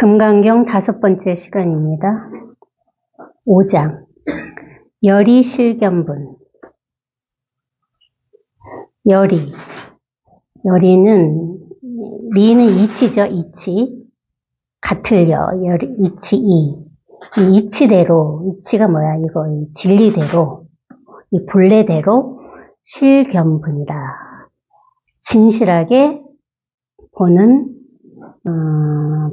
금강경 5번째 시간입니다. 5장 열이 실견분. 열이는 리는 이치죠. 이치 같을 이치 이 이치대로, 이치가 뭐야 이거, 이 진리대로, 이 본래대로 실견분이라 진실하게 보는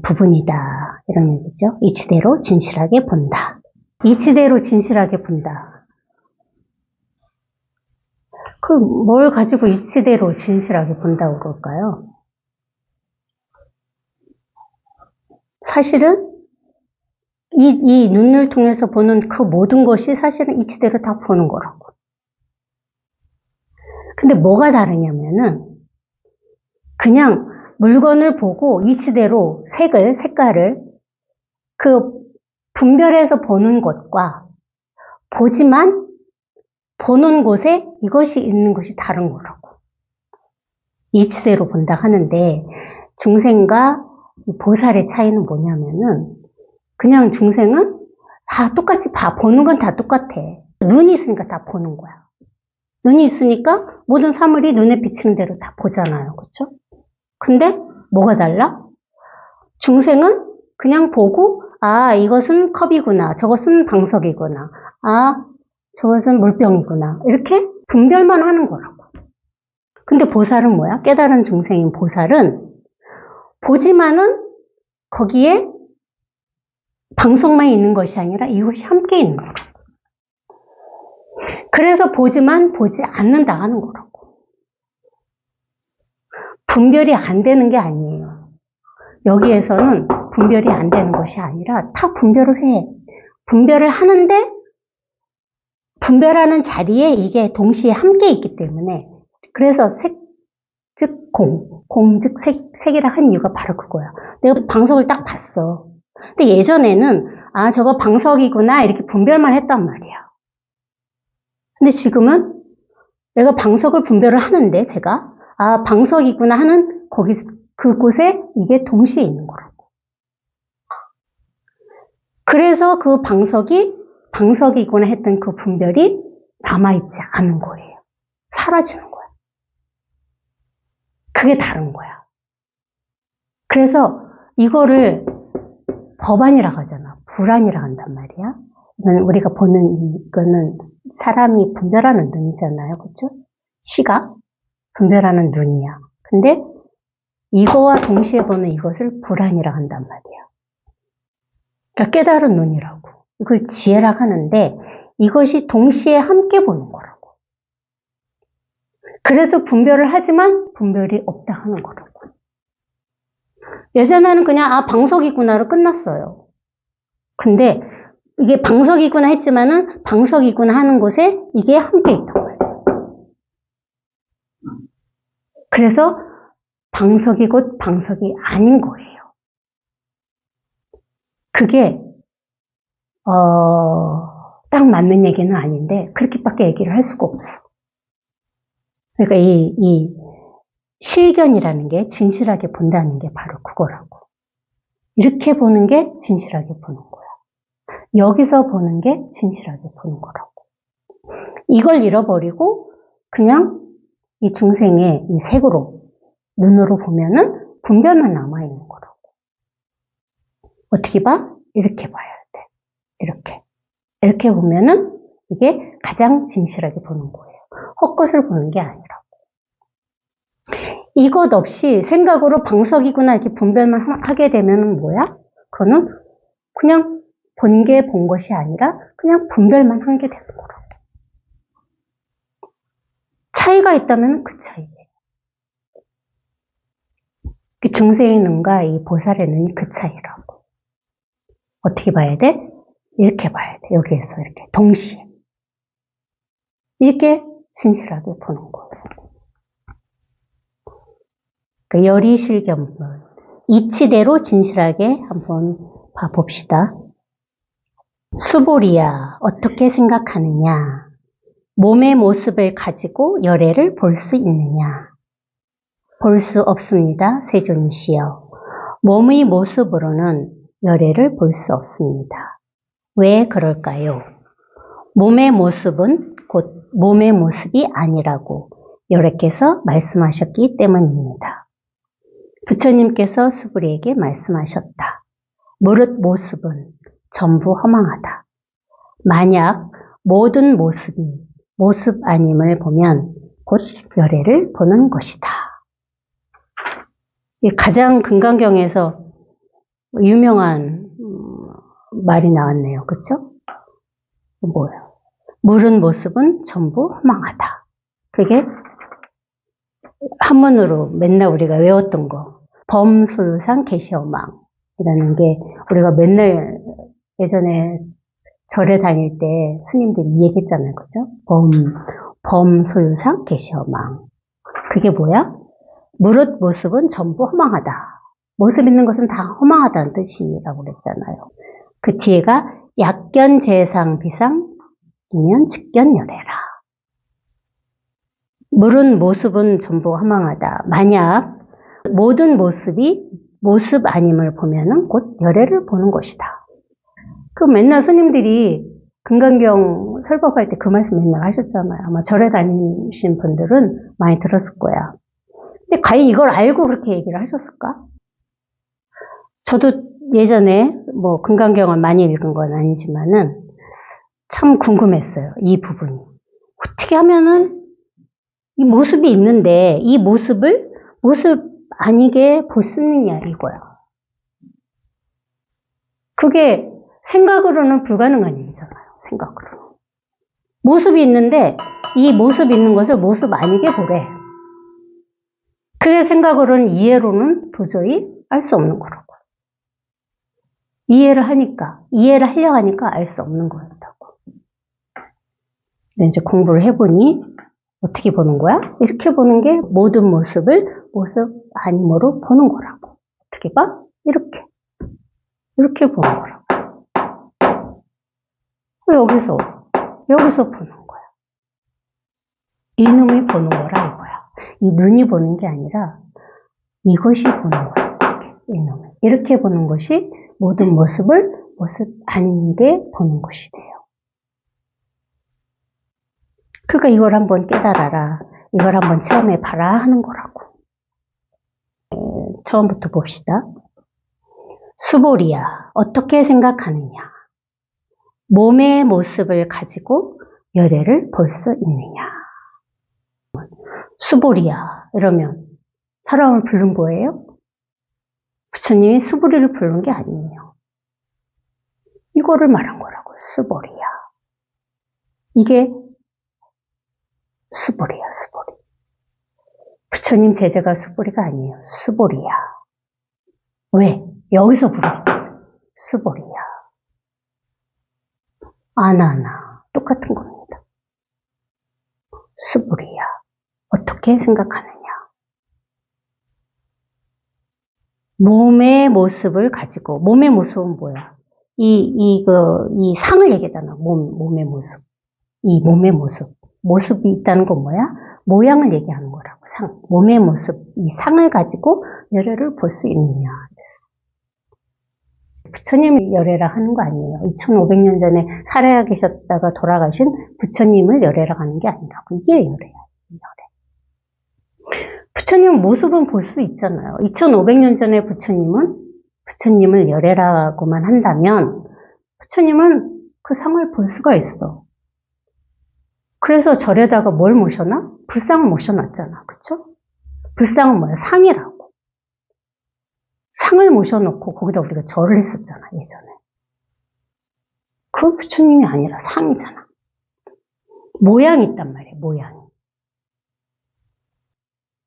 부분이다, 이런 얘기죠. 이치대로 진실하게 본다. 이치대로 진실하게 본다. 뭘 가지고 이치대로 진실하게 본다고 그럴까요? 사실은 이 눈을 통해서 보는 그 모든 것이 사실은 이치대로 다 보는 거라고. 근데 뭐가 다르냐면은 그냥 물건을 보고 이치대로 색깔을 그 분별해서 보는 것과 보지만 보는 곳에 이것이 있는 것이 다른 거라고. 이치대로 본다 하는데 중생과 보살의 차이는 뭐냐면은 그냥 중생은 다 똑같이 보는 건 다 똑같아. 눈이 있으니까 다 보는 거야. 눈이 있으니까 모든 사물이 눈에 비치는 대로 다 보잖아요. 그렇죠? 근데 뭐가 달라? 중생은 그냥 보고 이것은 컵이구나, 저것은 방석이구나, 저것은 물병이구나, 이렇게 분별만 하는 거라고. 근데 보살은 뭐야? 깨달은 중생인 보살은 보지만은 거기에 방석만 있는 것이 아니라 이것이 함께 있는 거라고. 그래서 보지만 보지 않는다 하는 거라고. 분별이 안 되는 게 아니에요. 여기에서는 분별이 안 되는 것이 아니라 다 분별을 해. 분별을 하는데 분별하는 자리에 이게 동시에 함께 있기 때문에, 그래서 색 즉 공 즉 색이라 한 이유가 바로 그거야. 내가 방석을 딱 봤어. 근데 예전에는 저거 방석이구나 이렇게 분별만 했단 말이야. 근데 지금은 내가 방석을 분별을 하는데 제가 방석이구나 하는 그곳에 이게 동시에 있는 거라고. 그래서 그 방석이구나 했던 그 분별이 남아있지 않은 거예요. 사라지는 거야. 그게 다른 거야. 그래서 이거를 법안이라고 하잖아. 불안이라고 한단 말이야. 우리가 보는 이거는 사람이 분별하는 눈이잖아요. 그렇죠? 시각 분별하는 눈이야. 근데 이거와 동시에 보는 이것을 불안이라고 한단 말이야. 그러니까 깨달은 눈이라고. 이걸 지혜라고 하는데 이것이 동시에 함께 보는 거라고. 그래서 분별을 하지만 분별이 없다 하는 거라고. 예전에는 그냥 방석이구나로 끝났어요. 근데 이게 방석이구나 했지만은 방석이구나 하는 곳에 이게 함께 있던 거예요. 그래서 방석이 곧 방석이 아닌 거예요. 그게 딱 맞는 얘기는 아닌데 그렇게밖에 얘기를 할 수가 없어. 그러니까 이 실견이라는 게 진실하게 본다는 게 바로 그거라고. 이렇게 보는 게 진실하게 보는 거야. 여기서 보는 게 진실하게 보는 거라고. 이걸 잃어버리고 그냥 이 중생의 이 색으로, 눈으로 보면은 분별만 남아있는 거라고. 어떻게 봐? 이렇게 봐야 돼. 이렇게 보면은 이게 가장 진실하게 보는 거예요. 헛것을 보는 게 아니라고. 이것 없이 생각으로 방석이구나 이렇게 분별만 하게 되면은 뭐야? 그거는 그냥 본 게 본 것이 아니라 그냥 분별만 한 게 되는 거라고. 차이가 있다면 그 차이예요. 중생의 눈과 이 보살의 눈이 그 차이라고. 어떻게 봐야 돼? 이렇게 봐야 돼. 여기에서 이렇게 동시에. 이렇게 진실하게 보는 거예요. 그러니까 열이실견분. 이치대로 진실하게 한번 봐봅시다. 수보리야, 어떻게 생각하느냐? 몸의 모습을 가지고 열애를 볼 수 있느냐? 볼 수 없습니다. 세존시여. 몸의 모습으로는 열애를 볼 수 없습니다. 왜 그럴까요? 몸의 모습은 곧 몸의 모습이 아니라고 여래께서 말씀하셨기 때문입니다. 부처님께서 수부리에게 말씀하셨다. 무릇 모습은 전부 허망하다. 만약 모든 모습이 모습 아님을 보면 곧 열애를 보는 것이다. 가장 금강경에서 유명한 말이 나왔네요. 그렇죠? 뭐예요? 물은 모습은 전부 허망하다. 그게 한문으로 맨날 우리가 외웠던 거. 범소유상 계시어망이라는 게 우리가 맨날 예전에 절에 다닐 때 스님들이 이 얘기했잖아요. 그죠? 범소유상 계시어망. 그게 뭐야? 무릇 모습은 전부 허망하다. 모습 있는 것은 다 허망하다는 뜻이라고 그랬잖아요. 그 뒤에가 약견 재상 비상 이면 직견 열애라. 물은 모습은 전부 허망하다. 만약 모든 모습이 모습 아님을 보면은 곧 열애를 보는 것이다. 그 맨날 스님들이 금강경 설법할 때 그 말씀 맨날 하셨잖아요. 아마 절에 다니신 분들은 많이 들었을 거야. 근데 과연 이걸 알고 그렇게 얘기를 하셨을까? 저도 예전에 뭐 금강경을 많이 읽은 건 아니지만은 참 궁금했어요. 이 부분이. 어떻게 하면은 이 모습이 있는데 이 모습을 모습 아니게 볼 수 있느냐 이거야. 그게 생각으로는 불가능한 일이잖아요. 생각으로. 모습이 있는데 이 모습 있는 것을 모습 아니게 보래. 그게 생각으로는 이해로는 도저히 알 수 없는 거라고. 이해를 하려고 하니까 알 수 없는 거였다고. 근데 이제 공부를 해보니 어떻게 보는 거야? 이렇게 보는 게 모든 모습을 모습 아님으로 보는 거라고. 어떻게 봐? 이렇게 보는 거라고. 여기서 보는 거야. 이놈이 보는 거라 이거야. 이 눈이 보는 게 아니라 이것이 보는 거야. 이놈이. 이렇게 보는 것이 모든 모습을 모습 아닌 게 보는 것이 돼요. 그러니까 이걸 한번 깨달아라. 이걸 한번 체험해봐라 하는 거라고. 처음부터 봅시다. 수보리야, 어떻게 생각하느냐? 몸의 모습을 가지고 열애를 볼 수 있느냐? 수보리야, 이러면 사람을 부른 거예요? 부처님이 수보리를 부른 게 아니에요. 이거를 말한 거라고, 수보리야. 이게 수보리야, 수보리. 부처님 제자가 수보리가 아니에요. 수보리야. 왜? 여기서 부르니까 수보리야. 아나나 똑같은 겁니다. 수보리야. 어떻게 생각하느냐? 몸의 모습을 가지고, 몸의 모습은 뭐야? 이 상을 얘기하잖아. 몸의 모습. 이 몸의 모습. 모습이 있다는 건 뭐야? 모양을 얘기하는 거라고. 상. 몸의 모습. 이 상을 가지고 열애를 볼 수 있느냐. 부처님을 열애라 하는 거 아니에요. 2500년 전에 살아야 계셨다가 돌아가신 부처님을 열애라 하는 게 아니라고. 이게 열애야. 열애. 부처님 모습은 볼 수 있잖아요. 2500년 전에 부처님을 열애라고만 한다면 부처님은 그 상을 볼 수가 있어. 그래서 절에다가 뭘 모셔놔? 불상을 모셔놨잖아. 그쵸? 불상은 뭐야? 상이라고. 상을 모셔놓고 거기다 우리가 절을 했었잖아. 예전에. 그 부처님이 아니라 상이잖아. 모양이 있단 말이에요. 모양이.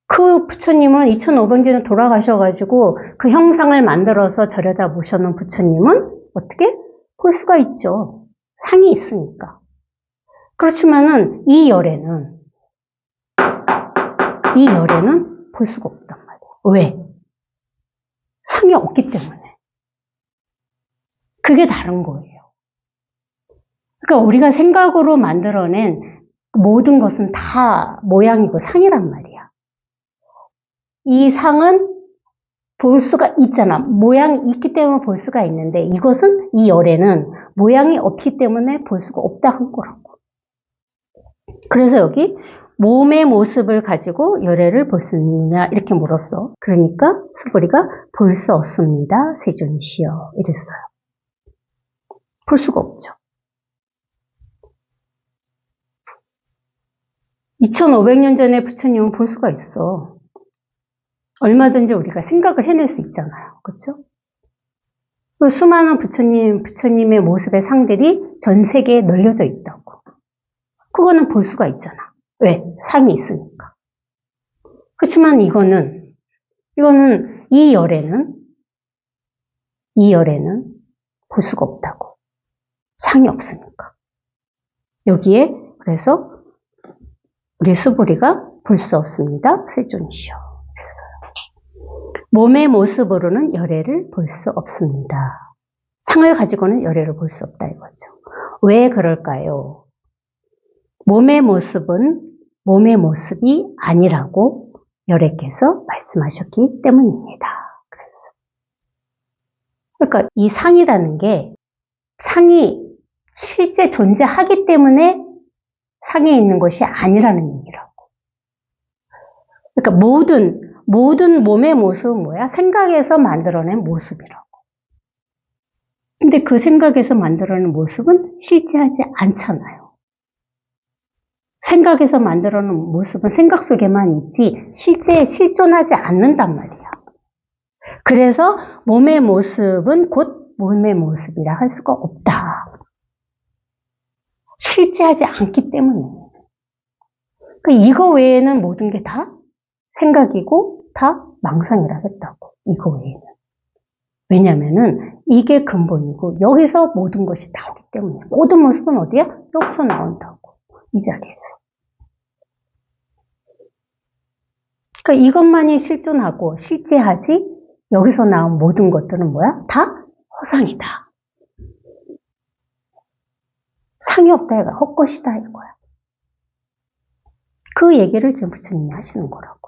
그 부처님은 2500년에 돌아가셔가지고 그 형상을 만들어서 절에다 모셔놓은 부처님은 어떻게? 볼 수가 있죠. 상이 있으니까. 그렇지만은 이 열애는 볼 수가 없단 말이에요. 왜? 상이 없기 때문에. 그게 다른 거예요. 그러니까 우리가 생각으로 만들어낸 모든 것은 다 모양이고 상이란 말이야. 이 상은 볼 수가 있잖아. 모양이 있기 때문에 볼 수가 있는데 이것은, 이 열애는 모양이 없기 때문에 볼 수가 없다 한 거라고. 그래서 여기 몸의 모습을 가지고 열애를 볼 수 있느냐 이렇게 물었어. 그러니까 수부리가 볼 수 없습니다. 세존이시여 이랬어요. 볼 수가 없죠. 2500년 전에 부처님은 볼 수가 있어. 얼마든지 우리가 생각을 해낼 수 있잖아요. 그렇죠? 수많은 부처님의 모습의 상들이 전 세계에 널려져 있다고. 그거는 볼 수가 있잖아. 왜? 상이 있으니까. 그렇지만 이거는 이 열애는 볼 수가 없다고. 상이 없으니까. 여기에 그래서 우리 수부리가 볼 수 없습니다. 세존이시여. 그랬어요. 몸의 모습으로는 열애를 볼 수 없습니다. 상을 가지고는 열애를 볼 수 없다 이거죠. 왜 그럴까요? 몸의 모습은 몸의 모습이 아니라고 열애께서 말씀하셨기 때문입니다. 그러니까 이 상이라는 게 상이 실제 존재하기 때문에 상에 있는 것이 아니라는 얘기라고. 그러니까 모든 몸의 모습은 뭐야? 생각에서 만들어낸 모습이라고. 근데 그 생각에서 만들어낸 모습은 실제하지 않잖아요. 생각에서 만들어낸 모습은 생각 속에만 있지 실제에 실존하지 않는단 말이야. 그래서 몸의 모습은 곧 몸의 모습이라 할 수가 없다. 실제하지 않기 때문에. 그러니까 이거 외에는 모든 게 다 생각이고 다 망상이라겠다고. 이거 외에는. 왜냐면은 이게 근본이고 여기서 모든 것이 나오기 때문에. 모든 모습은 어디야? 여기서 나온다고. 이 자리에서. 그러니까 이것만이 실존하고 실제하지 여기서 나온 모든 것들은 뭐야? 다 허상이다. 상이 없다 이거야. 헛것이다 이거야. 그 얘기를 지금 부처님이 하시는 거라고.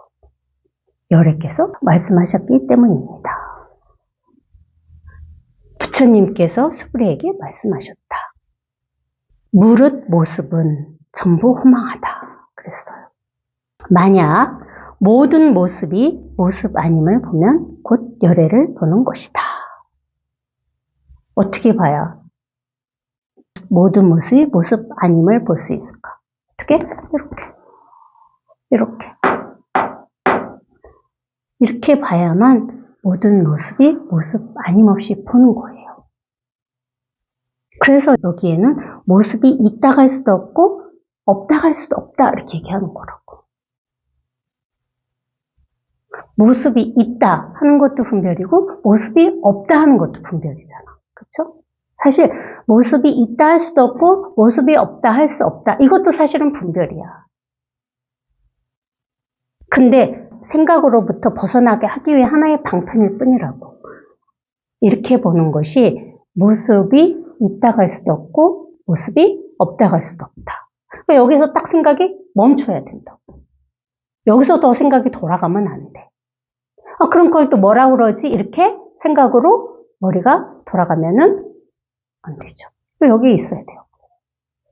열애께서 말씀하셨기 때문입니다. 부처님께서 수부리에게 말씀하셨다. 무릇 모습은 전부 허망하다. 그랬어요. 만약 모든 모습이 모습 아님을 보면 곧 열애를 보는 것이다. 어떻게 봐야 모든 모습이 모습 아님을 볼 수 있을까? 어떻게? 이렇게 봐야만 모든 모습이 모습 아님없이 보는 거예요. 그래서 여기에는 모습이 있다 할 수도 없고 없다 할 수도 없다 이렇게 얘기하는 거라고. 모습이 있다 하는 것도 분별이고 모습이 없다 하는 것도 분별이잖아. 그렇죠? 사실 모습이 있다 할 수도 없고 모습이 없다 할 수 없다. 이것도 사실은 분별이야. 근데 생각으로부터 벗어나게 하기 위해 하나의 방편일 뿐이라고. 이렇게 보는 것이 모습이 있다 할 수도 없고 모습이 없다 할 수도 없다. 그러니까 여기서 딱 생각이 멈춰야 된다고. 여기서 더 생각이 돌아가면 안 돼. 그럼 그걸 또 뭐라 그러지? 이렇게 생각으로 머리가 돌아가면은 안 되죠. 여기 있어야 돼요.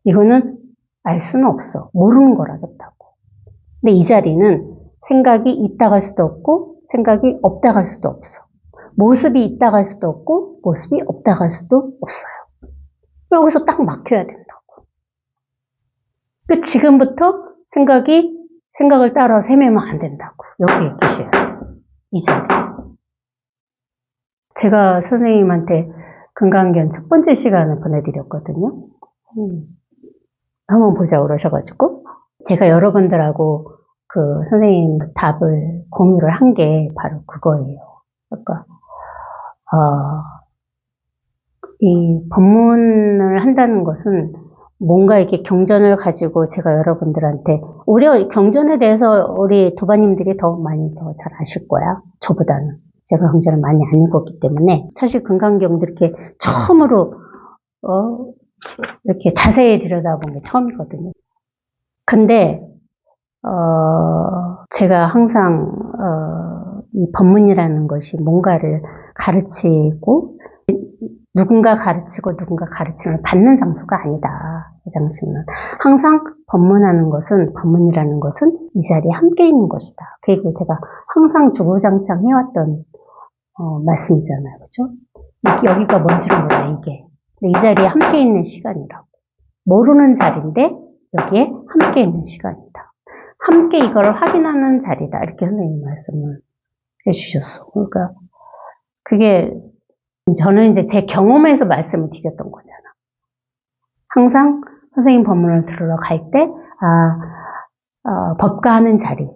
이거는 알 수는 없어. 모르는 거라겠다고. 근데 이 자리는 생각이 있다 할 수도 없고 생각이 없다 할 수도 없어. 모습이 있다 할 수도 없고 모습이 없다 할 수도 없어요. 여기서 딱 막혀야 된다고. 지금부터 생각을 따라 헤매면 안 된다고. 여기에 계셔야 돼요. 이 자리. 제가 선생님한테 금강견 첫 번째 시간을 보내드렸거든요. 한번 보자 그러셔가지고 제가 여러분들하고 그 선생님 답을 공유를 한 게 바로 그거예요. 그러니까 이 법문을 한다는 것은 뭔가 이렇게 경전을 가지고 제가 여러분들한테 오히려 경전에 대해서 우리 도바님들이 더 많이 더 잘 아실 거야. 저보다는. 제가 경전을 많이 안 읽었기 때문에 사실 금강경도 이렇게 처음으로 이렇게 자세히 들여다본 게 처음이거든요. 근데 제가 항상 이 법문이라는 것이 뭔가를 가르치고 누군가 가르치고 누군가 가르침을 받는 장소가 아니다. 이 장소는 항상 법문이라는 것은 이 자리에 함께 있는 것이다. 그게 제가 항상 주구장창 해왔던 말씀이잖아요. 그죠? 여기가 뭔지를 몰라 이게. 근데 이 자리에 함께 있는 시간이라고. 모르는 자리인데 여기에 함께 있는 시간이다. 함께 이걸 확인하는 자리다. 이렇게 선생님이 말씀을 해주셨어. 그러니까 그게 저는 이제 제 경험에서 말씀을 드렸던 거잖아. 항상 선생님 법문을 들으러 갈 때, 법과 하는 자리,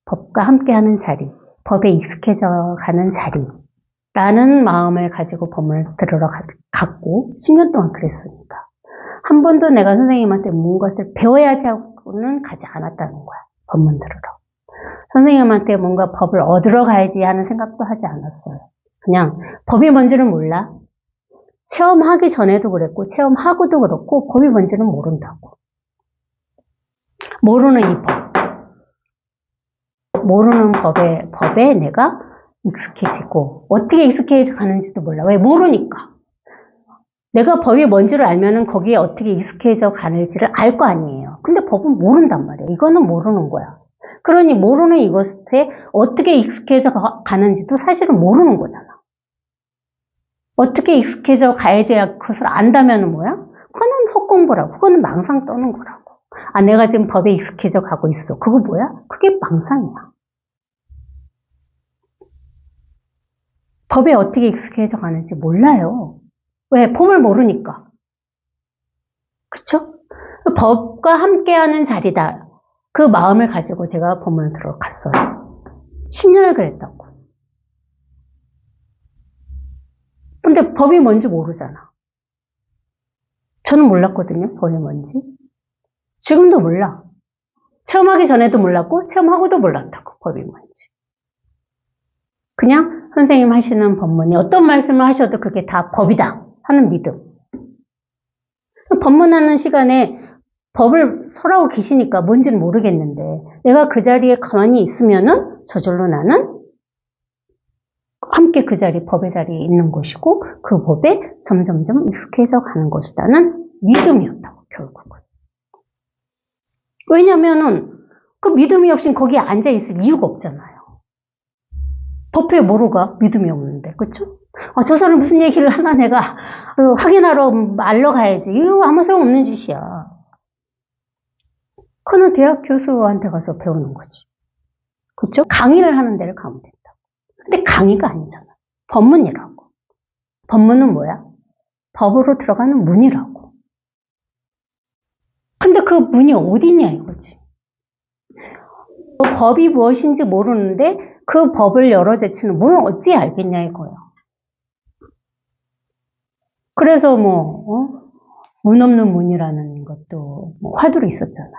법과 함께 하는 자리, 법에 익숙해져 가는 자리라는 마음을 가지고 법문을 들으러 갔고, 10년 동안 그랬으니까. 한 번도 내가 선생님한테 무엇을 배워야지 하고는 가지 않았다는 거야. 법문 들으러. 선생님한테 뭔가 법을 얻으러 가야지 하는 생각도 하지 않았어요. 그냥 법이 뭔지는 몰라. 체험하기 전에도 그랬고 체험하고도 그렇고 법이 뭔지는 모른다고. 모르는 이 법. 모르는 법에 내가 익숙해지고 어떻게 익숙해져 가는지도 몰라. 왜? 모르니까. 내가 법이 뭔지를 알면은 거기에 어떻게 익숙해져 가는지를 알 거 아니에요. 근데 법은 모른단 말이에요. 이거는 모르는 거야. 그러니 모르는 이것에 어떻게 익숙해져 가는지도 사실은 모르는 거잖아. 어떻게 익숙해져 가야지 그것을 안다면 뭐야? 그거는 헛공부라고. 그거는 망상 떠는 거라고. 내가 지금 법에 익숙해져 가고 있어. 그거 뭐야? 그게 망상이야. 법에 어떻게 익숙해져 가는지 몰라요. 왜? 법을 모르니까. 그쵸? 법과 함께하는 자리다. 그 마음을 가지고 제가 법문을 들어 갔어요. 10년을 그랬다고. 근데 법이 뭔지 모르잖아. 저는 몰랐거든요. 법이 뭔지. 지금도 몰라. 체험하기 전에도 몰랐고 체험하고도 몰랐다고. 법이 뭔지. 그냥 선생님 하시는 법문이 어떤 말씀을 하셔도 그게 다 법이다 하는 믿음. 법문하는 시간에 법을 설하고 계시니까 뭔지는 모르겠는데 내가 그 자리에 가만히 있으면은 저절로 나는 함께 그 자리, 법의 자리에 있는 것이고 그 법에 점점점 익숙해져 가는 것이다는 믿음이었다고 결국은. 왜냐면은 그 믿음이 없인 거기에 앉아 있을 이유가 없잖아요. 법회 뭐로 가? 믿음이 없는데, 그쵸? 저 사람 무슨 얘기를 하나 내가 확인하러 말러 가야지. 이거 아무 소용없는 짓이야. 그는 대학 교수한테 가서 배우는 거지. 그쵸? 강의를 하는 데를 가면 된다. 근데 강의가 아니잖아. 법문이라고. 법문은 뭐야? 법으로 들어가는 문이라고. 근데 그 문이 어디냐 이거지. 법이 무엇인지 모르는데 그 법을 열어 제치는 문을 어찌 알겠냐 이거예요. 그래서 문 없는 문이라는 것도 화두로 있었잖아요.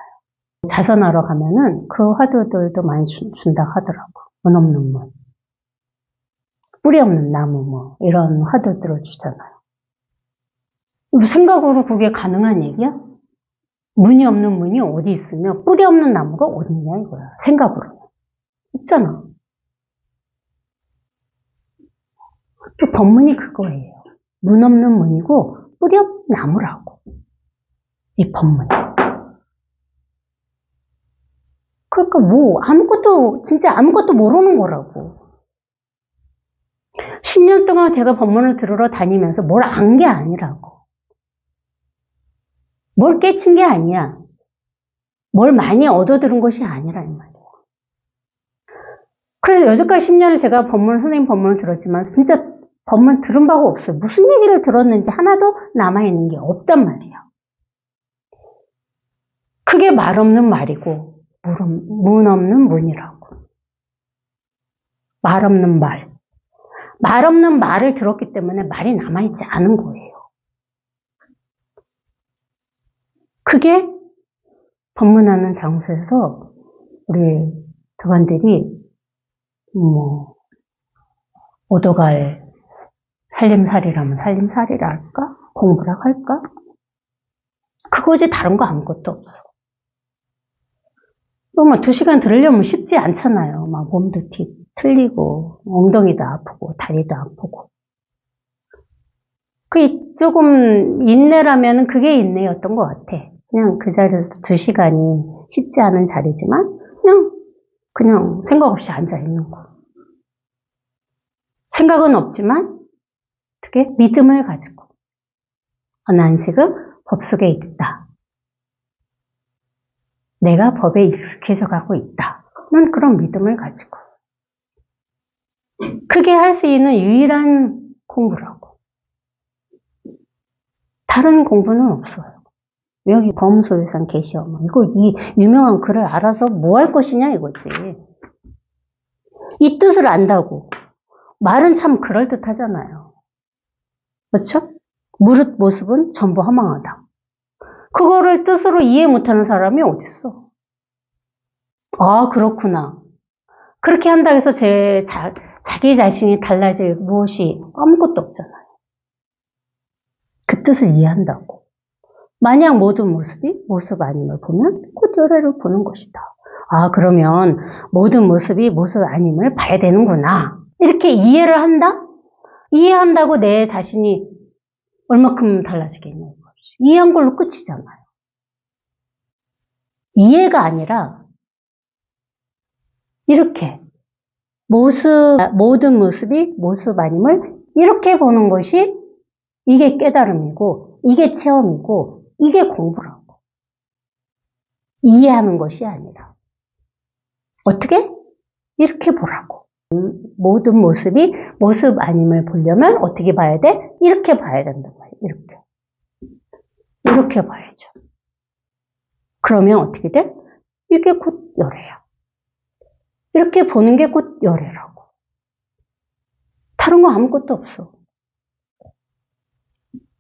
자선하러 가면은 그 화두들도 많이 준다 하더라고. 문 없는 문. 뿌리 없는 나무 이런 화두들을 주잖아요. 생각으로 그게 가능한 얘기야? 문이 없는 문이 어디 있으며 뿌리 없는 나무가 어디 있냐 이거야. 생각으로. 있잖아. 그 법문이 그거예요. 문 없는 문이고 뿌리 없는 나무라고. 이 법문이. 그러니까 진짜 아무것도 모르는 거라고. 10년 동안 제가 법문을 들으러 다니면서 뭘 안 게 아니라고. 뭘 깨친 게 아니야. 뭘 많이 얻어들은 것이 아니라는 말이에요. 그래서 여태까지 10년을 제가 선생님 법문을 들었지만 진짜 법문 들은 바가 없어요. 무슨 얘기를 들었는지 하나도 남아있는 게 없단 말이에요. 그게 말 없는 말이고 문 없는 문이라고. 말 없는 말. 말 없는 말을 들었기 때문에 말이 남아있지 않은 거예요. 그게 법문하는 장소에서 우리 도반들이 오도갈 살림살이라면 살림살이라 할까? 공부라 할까? 그거지 다른 거 아무것도 없어. 2시간 들으려면 쉽지 않잖아요. 막 몸도 틀리고, 엉덩이도 아프고, 다리도 아프고. 그 조금 인내라면 그게 인내였던 것 같아. 그냥 그 자리에서 2시간이 쉽지 않은 자리지만, 그냥 생각 없이 앉아있는 거. 생각은 없지만, 어떻게? 믿음을 가지고. 난 지금 법 속에 있다. 내가 법에 익숙해져 가고 있다. 난 그런 믿음을 가지고. 그게 할 수 있는 유일한 공부라고. 다른 공부는 없어요. 여기 범소유산 계시어머. 이 유명한 글을 알아서 뭐 할 것이냐 이거지. 이 뜻을 안다고. 말은 참 그럴듯하잖아요. 그렇죠? 무릇 모습은 전부 허망하다. 그거를 뜻으로 이해 못하는 사람이 어딨어? 아, 그렇구나. 그렇게 한다고 해서 자기 자신이 달라질 무엇이 아무것도 없잖아요. 그 뜻을 이해한다고. 만약 모든 모습이 모습 아님을 보면 곧 열애를 보는 것이다. 아, 그러면 모든 모습이 모습 아님을 봐야 되는구나. 이렇게 이해를 한다? 이해한다고 내 자신이 얼마큼 달라지겠냐고. 이해한 걸로 끝이잖아요. 이해가 아니라 이렇게 모든 모습이 모습 아님을 이렇게 보는 것이 이게 깨달음이고 이게 체험이고 이게 공부라고. 이해하는 것이 아니라 어떻게? 이렇게 보라고. 모든 모습이 모습 아님을 보려면 어떻게 봐야 돼? 이렇게 봐야 된단 말이에요. 이렇게 봐야죠. 그러면 어떻게 돼? 이게 곧 열애야. 이렇게 보는 게 곧 열애라고. 다른 거 아무것도 없어.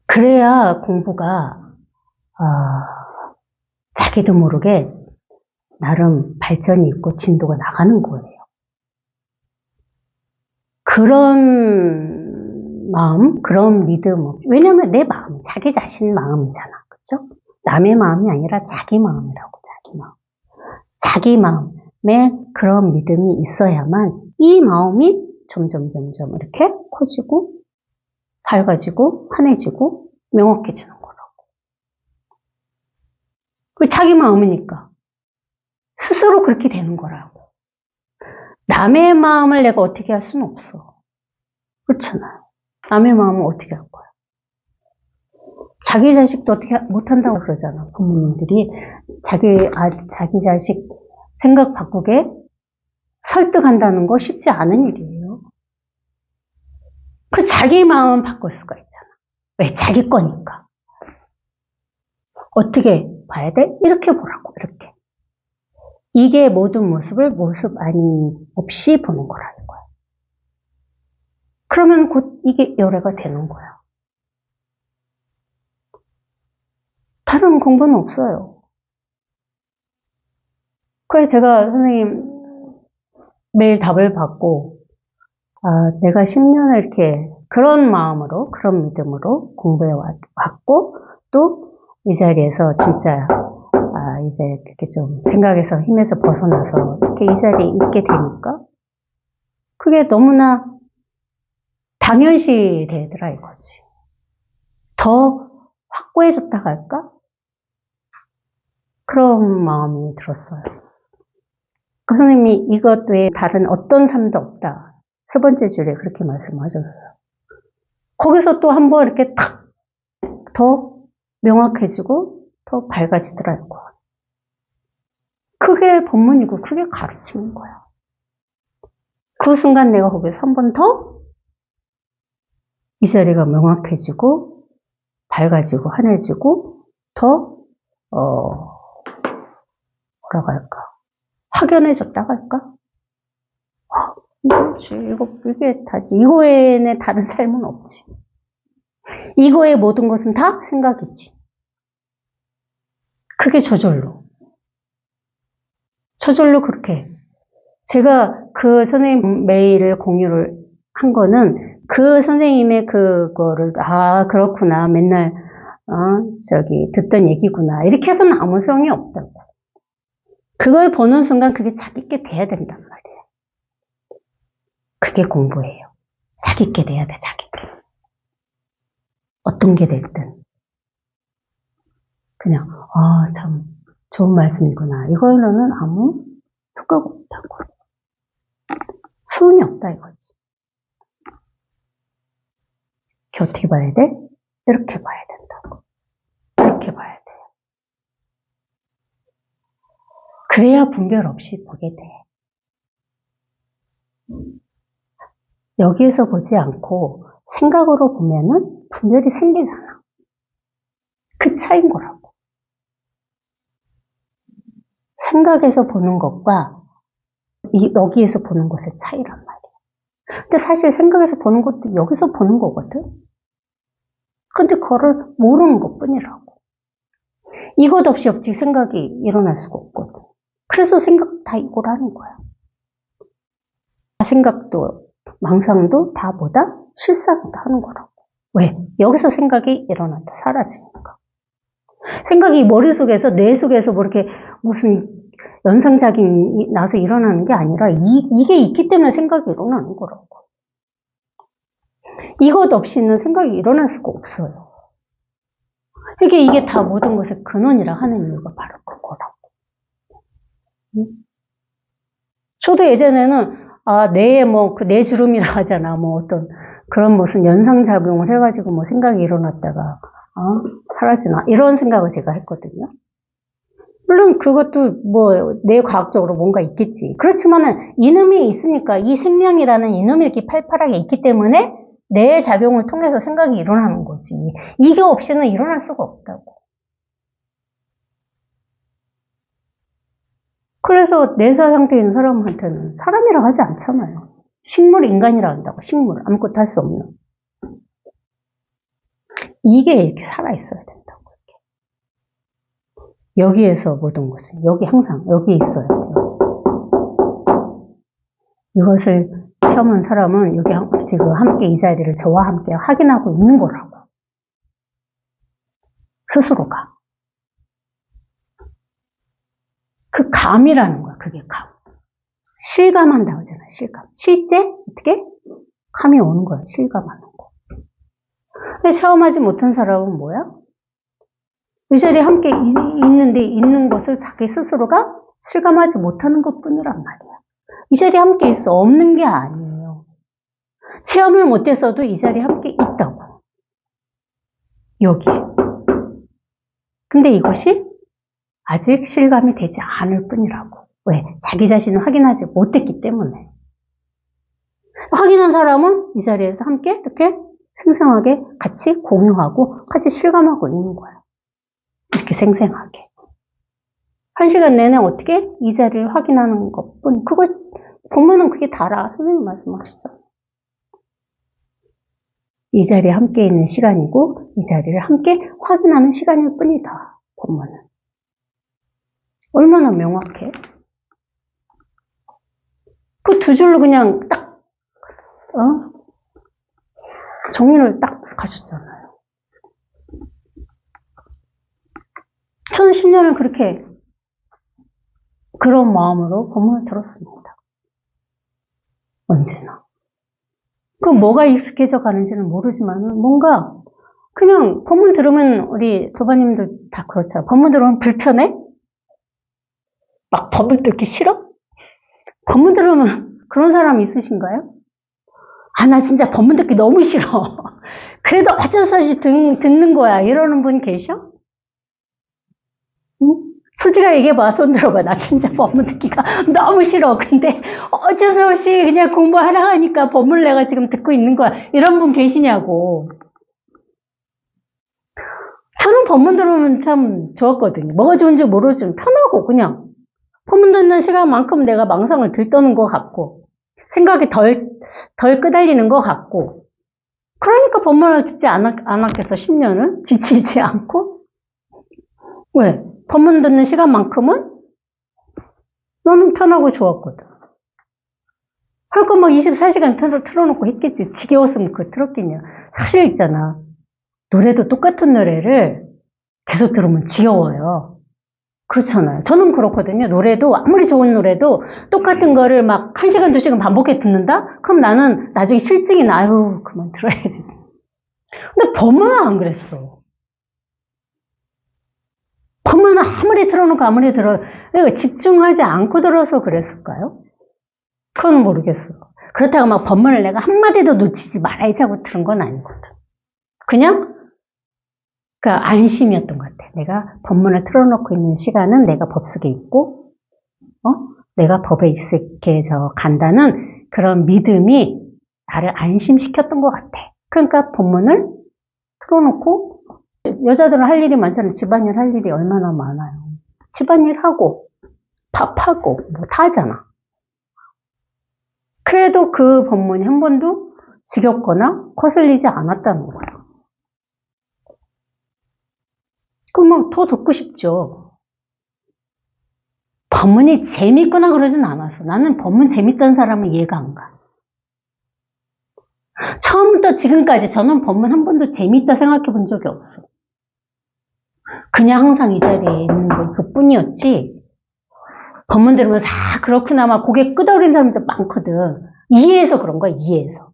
그래야 공부가 자기도 모르게 나름 발전이 있고 진도가 나가는 거예요. 그런 마음, 그런 믿음, 왜냐면 내 마음, 자기 자신 마음이잖아. 그렇죠? 남의 마음이 아니라 자기 마음이라고, 자기 마음. 자기 마음에 그런 믿음이 있어야만 이 마음이 점점 이렇게 커지고 밝아지고 환해지고 명확해지는 거라고. 자기 마음이니까 스스로 그렇게 되는 거라고. 남의 마음을 내가 어떻게 할 수는 없어. 그렇잖아요. 남의 마음을 어떻게 할 거야. 자기 자식도 어떻게 못한다고 그러잖아. 부모님들이 자기 자식 생각 바꾸게 설득한다는 거 쉽지 않은 일이에요. 그 자기 마음 바꿀 수가 있잖아. 왜? 자기 거니까. 어떻게 봐야 돼? 이렇게 보라고, 이렇게. 이게 모든 모습을 모습 아닌 없이 보는 거라는 거야. 그러면 곧 이게 열애가 되는 거야. 다른 공부는 없어요. 그래서 제가 선생님 매일 답을 받고 내가 10년을 이렇게 그런 마음으로 그런 믿음으로 공부해 왔고 또 이 자리에서 진짜 이제 이렇게 좀 생각에서 힘에서 벗어나서 이렇게 이 자리에 있게 되니까 그게 너무나 당연시 되더라 이거지. 더 확고해졌다 할까? 그런 마음이 들었어요. 그 선생님이 이것 외에 다른 어떤 삶도 없다. 3번째 줄에 그렇게 말씀하셨어요. 거기서 또 한번 이렇게 탁 더 명확해지고 더 밝아지더라고요. 그게 법문이고 그게 가르치는 거야. 그 순간 내가 거기서 한 번 더 이 자리가 명확해지고 밝아지고 환해지고 더 뭐라고 할까? 확연해졌다고 할까? 그렇지. 이게 다지. 이거 외에는 다른 삶은 없지. 이거의 모든 것은 다 생각이지. 그게 저절로 그렇게. 제가 그 선생님 메일을 공유를 한 거는 그 선생님의 그거를, 그렇구나. 맨날, 듣던 얘기구나. 이렇게 해서는 아무 소용이 없다고. 그걸 보는 순간 그게 자기께 돼야 된단 말이에요. 그게 공부예요. 자기께 돼야 돼, 자기께. 어떤 게 됐든. 그냥, 참, 좋은 말씀이구나. 이거는 아무 효과가 없다고. 소용이 없다, 이거지. 이렇게 어떻게 봐야 돼? 이렇게 봐야 된다고. 이렇게 봐야 돼. 그래야 분별 없이 보게 돼. 여기에서 보지 않고 생각으로 보면은 분별이 생기잖아. 그 차이인 거라고. 생각에서 보는 것과 여기에서 보는 것의 차이란 말이야. 근데 사실 생각에서 보는 것도 여기서 보는 거거든. 근데 그거를 모르는 것 뿐이라고. 이것 없이 없지 생각이 일어날 수가 없거든. 그래서 생각 다 이거라는 거야. 생각도 망상도 다 뭐다? 실상이다 하는 거라고. 왜? 여기서 생각이 일어난다. 사라지니까. 생각이 머릿속에서 뇌 속에서 뭐 이렇게 무슨 연상작용이 나서 일어나는 게 아니라 이게 있기 때문에 생각이 일어나는 거라고. 이것 없이는 생각이 일어날 수가 없어요. 이게 다 모든 것의 근원이라 하는 이유가 바로 그거라고. 저도 예전에는 뇌에 그 뇌주름이라 하잖아. 어떤 그런 무슨 연상작용을 해가지고 생각이 일어났다가 사라지나 이런 생각을 제가 했거든요. 물론 그것도 뇌과학적으로 뭔가 있겠지. 그렇지만은 이놈이 있으니까 이 생명이라는 이놈이 이렇게 팔팔하게 있기 때문에 뇌의 작용을 통해서 생각이 일어나는 거지. 이게 없이는 일어날 수가 없다고. 그래서 내사 상태에 있는 사람한테는 사람이라고 하지 않잖아요. 식물, 인간이라 한다고. 식물, 아무것도 할 수 없는. 이게 이렇게 살아있어야 된다고. 여기에서 모든 것은, 여기 항상, 여기 있어야 돼요. 이것을 체험한 사람은 여기 지금 함께 이 자리를 저와 함께 확인하고 있는 거라고. 스스로가. 그 감이라는 거야, 그게 감. 실감한다고 하잖아, 실감. 실제? 어떻게? 감이 오는 거야, 실감하는 거. 근데 체험하지 못한 사람은 뭐야? 이 자리에 함께 있는데, 있는 것을 자기 스스로가 실감하지 못하는 것 뿐이란 말이야. 이 자리에 함께 있어. 없는 게 아니에요. 체험을 못했어도 이 자리에 함께 있다고. 여기에. 근데 이것이 아직 실감이 되지 않을 뿐이라고. 왜? 자기 자신을 확인하지 못했기 때문에. 확인한 사람은 이 자리에서 함께 이렇게 생생하게 같이 공유하고 같이 실감하고 있는 거야. 이렇게 생생하게. 1시간 내내 어떻게? 이 자리를 확인하는 것 뿐. 그거 보면은 그게 다라. 선생님 말씀하시죠. 이 자리에 함께 있는 시간이고 이 자리를 함께 확인하는 시간일 뿐이다. 보면은. 얼마나 명확해? 그 두 줄로 그냥 딱, 정리를 딱 가셨잖아요. 저는 10년을 그렇게, 그런 마음으로 법문을 들었습니다. 언제나. 그 뭐가 익숙해져 가는지는 모르지만은 뭔가, 그냥 법문 들으면 우리 도바님들 다 그렇죠. 법문 들으면 불편해? 막 법을 듣기 싫어? 법문 들으면 그런 사람 있으신가요? 나 진짜 법문 듣기 너무 싫어. 그래도 어쩔 수 없이 듣는 거야. 이러는 분 계셔? 응? 솔직하게 얘기해봐. 손 들어봐. 나 진짜 법문 듣기가 너무 싫어. 근데 어쩔 수 없이 그냥 공부하라 하니까 법문을 내가 지금 듣고 있는 거야. 이런 분 계시냐고. 저는 법문 들으면 참 좋았거든요. 뭐가 좋은지 모르지만 편하고 그냥. 법문 듣는 시간만큼 내가 망상을 들떠는 것 같고 생각이 덜 끄달리는 것 같고 그러니까 법문을 듣지 않았겠어 10년을 지치지 않고 왜? 법문 듣는 시간만큼은 너무 편하고 좋았거든. 할 거 막 24시간 틀어놓고 했겠지. 지겨웠으면 그거 틀었겠냐. 사실 있잖아. 노래도 똑같은 노래를 계속 들으면 지겨워요. 그렇잖아요. 저는 그렇거든요. 노래도 아무리 좋은 노래도 똑같은 거를 막 1시간, 2시간 반복해 듣는다? 그럼 나는 나중에 실증이 나요. 그만 들어야지. 근데 법문은 안 그랬어. 법문은 아무리 틀어놓고 아무리 내가 집중하지 않고 들어서 그랬을까요? 그건 모르겠어. 그렇다고 막 법문을 내가 한마디도 놓치지 말아야지 하고 들은 건 아니거든. 그냥 그 안심이었던 것 같아. 내가 법문을 틀어놓고 있는 시간은 내가 법 속에 있고, 내가 법에 있을게 간다는 그런 믿음이 나를 안심시켰던 것 같아. 그러니까 법문을 틀어놓고, 여자들은 할 일이 많잖아요. 집안일 할 일이 얼마나 많아요. 집안일 하고, 밥하고, 뭐 다 하잖아. 그래도 그 법문이 한 번도 지겹거나 거슬리지 않았다는 거야. 그러면 더 듣고 싶죠. 법문이 재밌거나 그러진 않았어. 나는 법문 재밌던 사람은 이해가 안 가. 처음부터 지금까지 저는 법문 한 번도 재밌다 생각해 본 적이 없어. 그냥 항상 이 자리에 있는 거 그뿐이었지. 법문 들으면 다 그렇구나 막 고개 끄덕이는 사람들 많거든. 이해해서 그런 거야. 이해해서.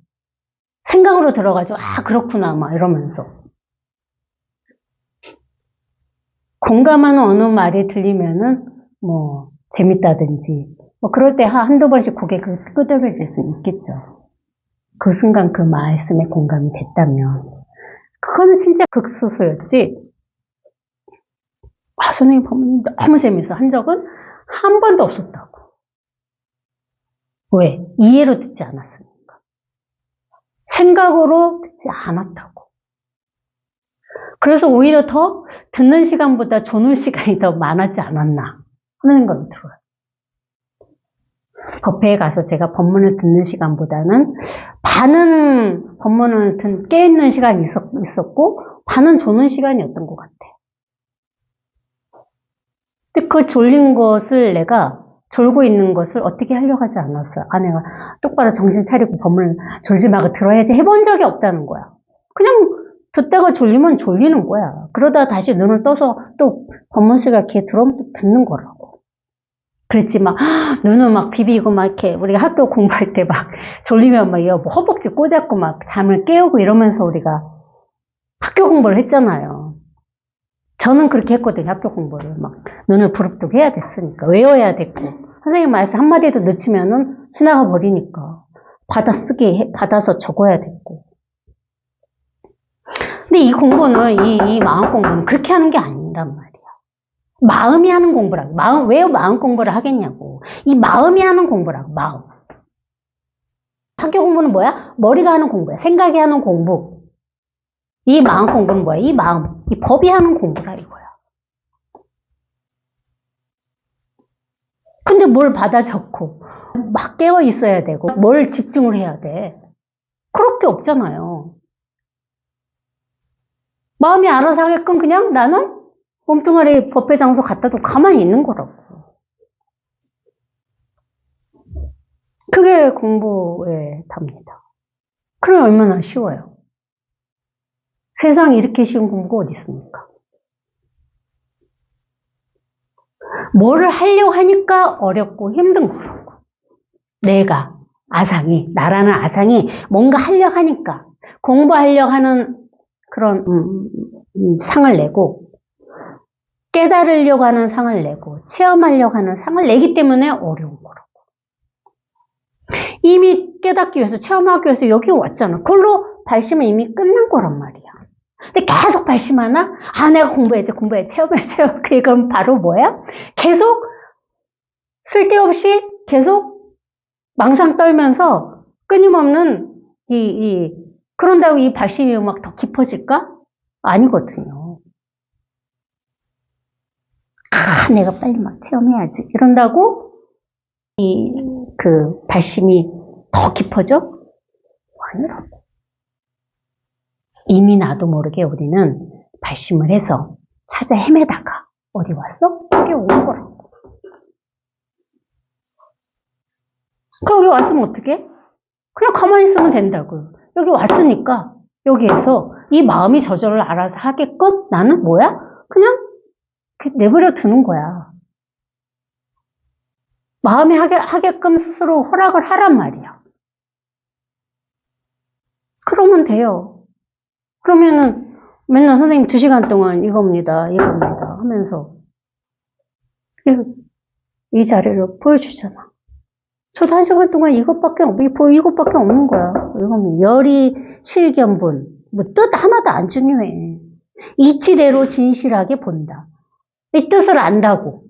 생각으로 들어가지고 그렇구나 막 이러면서. 공감하는 어느 말이 들리면은 뭐 재밌다든지 뭐 그럴 때 한두 번씩 고개 끄덕여질 수 있겠죠. 그 순간 그 말씀에 공감이 됐다면 그거는 진짜 극소수였지. 선생님 법문이 너무 재밌어 한 적은 한 번도 없었다고. 왜? 이해로 듣지 않았으니까. 생각으로 듣지 않았다고. 그래서 오히려 더 듣는 시간보다 조는 시간이 더 많았지 않았나 하는 생각이 들어요. 법회에 가서 제가 법문을 듣는 시간보다는 반은 법문을 깨있는 시간이 있었고 반은 조는 시간이었던 것 같아. 근데 그 졸린 것을 내가 졸고 있는 것을 어떻게 하려고 하지 않았어요. 내가 똑바로 정신 차리고 법문을 졸지 말고 들어야지 해본 적이 없다는 거야. 그냥 듣다가 졸리면 졸리는 거야. 그러다 다시 눈을 떠서 또 법문스가 이렇게 들어오면 또 듣는 거라고. 그랬지 막 눈을 막 비비고 막 이렇게 우리가 학교 공부할 때 막 졸리면 막 뭐 허벅지 꽂았고 막 잠을 깨우고 이러면서 우리가 학교 공부를 했잖아요. 저는 그렇게 했거든요. 학교 공부를 막 눈을 부릅뜨고 해야 됐으니까 외워야 됐고 선생님 말씀 한마디도 놓치면은 지나가 버리니까 받아서 적어야 됐고. 근데 이 공부는 이 마음 공부는 그렇게 하는 게 아니란 말이야. 마음이 하는 공부라고. 왜 마음 공부를 하겠냐고. 이 마음이 하는 공부라고. 마음. 학교 공부는 뭐야? 머리가 하는 공부야. 생각이 하는 공부. 이 마음 공부는 뭐야? 이 마음. 이 법이 하는 공부라 이거야. 근데 뭘 받아 적고 막 깨어 있어야 되고 뭘 집중을 해야 돼. 그럴 게 없잖아요. 마음이 알아서 하게끔 그냥 나는 몸뚱아리 법회 장소 갖다 두고 가만히 있는 거라고. 그게 공부의 답니다. 그럼 얼마나 쉬워요. 세상에 이렇게 쉬운 공부가 어디 있습니까? 뭐를 하려고 하니까 어렵고 힘든 거라고. 나라는 아상이 뭔가 하려고 하니까 공부하려고 하는 그런 상을 내고 깨달으려고 하는 상을 내고 체험하려고 하는 상을 내기 때문에 어려운 거라고. 이미 깨닫기 위해서 체험하기 위해서 여기 왔잖아. 그걸로 발심은 이미 끝난 거란 말이야. 근데 계속 발심하나? 내가 공부해야지 체험해야지. 그건 바로 뭐야? 계속 쓸데없이 계속 망상 떨면서 끊임없는 그런다고 이 발심이 막 더 깊어질까? 아니거든요. 내가 빨리 막 체험해야지. 이런다고 그 발심이 더 깊어져? 아니라고. 이미 나도 모르게 우리는 발심을 해서 찾아 헤매다가 어디 왔어? 여기 오는 거라고. 여기 왔으면 어떡해? 그냥 가만히 있으면 된다고요. 여기 왔으니까 여기에서 이 마음이 저절로 알아서 하게끔 나는 뭐야? 그냥 내버려 두는 거야. 마음이 하게끔 스스로 허락을 하란 말이야. 그러면 돼요. 그러면은 맨날 선생님 2시간 동안 이겁니다 하면서 이 자리를 보여주잖아. 저도 1시간 동안 이것밖에 없는 거야. 이건 열이 실견분. 뭐 뜻 하나도 안 중요해. 이치대로 진실하게 본다. 이 뜻을 안다고.